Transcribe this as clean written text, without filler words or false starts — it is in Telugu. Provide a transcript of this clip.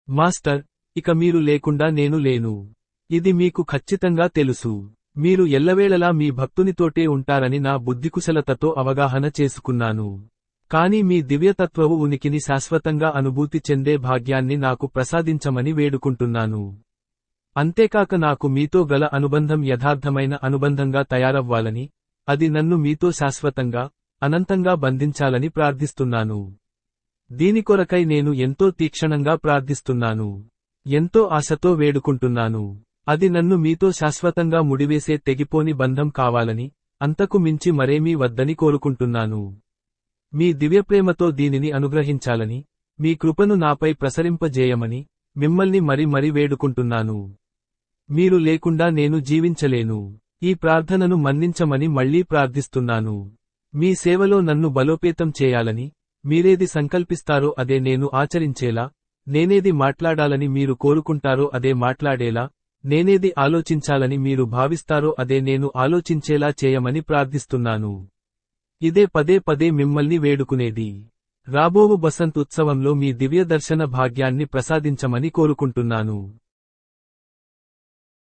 మాస్టర్, ఇక మీరు లేకుండా నేను లేను. ఇది మీకు ఖచ్చితంగా తెలుసు. మీరు ఎల్లవేళలా మీ భక్తునితోటే ఉంటారని నా బుద్ధికుశలతతో అవగాహన చేసుకున్నాను. కాని మీ దివ్యతత్వవు ఉనికిని శాశ్వతంగా అనుభూతి చెందే భాగ్యాన్ని నాకు ప్రసాదించమని వేడుకుంటున్నాను. అంతేకాక నాకు మీతో గల అనుబంధం యథార్థమైన అనుబంధంగా తయారవ్వాలని, అది నన్ను మీతో శాశ్వతంగా, అనంతంగా బంధించాలని ప్రార్థిస్తున్నాను. దీనికొరకై నేను ఎంతో తీక్షణంగా ప్రార్థిస్తున్నాను. ఎంతో ఆశతో వేడుకుంటున్నాను. అది నన్ను మీతో శాశ్వతంగా ముడివేసే తెగిపోని బంధం కావాలని, అంతకు మించి మరేమీ వద్దని కోరుకుంటున్నాను. మీ దివ్యప్రేమతో దీనిని అనుగ్రహించాలని, మీ కృపను నాపై ప్రసరింపజేయమని, మిమ్మల్ని మరి వేడుకుంటున్నాను. మీరు లేకుండా నేను జీవించలేను. ఈ ప్రార్థనను మన్నించమని మళ్లీ ప్రార్థిస్తున్నాను. మీ సేవలో నన్ను బలోపేతం చేయాలని, మీరేది సంకల్పిస్తారో అదే నేను ఆచరించేలా, నేనేది మాట్లాడాలని మీరు కోరుకుంటారో అదే మాట్లాడేలా, నేనేది ఆలోచించాలని మీరు భావిస్తారో అదే నేను ఆలోచించేలా చేయమని ప్రార్థిస్తున్నాను. ఇదే పదే మిమ్మల్ని వేడుకునేది. రాబోవు బసంత్ ఉత్సవంలో మీ దివ్య దర్శన భాగ్యాన్ని ప్రసాదించమని కోరుకుంటున్నాను.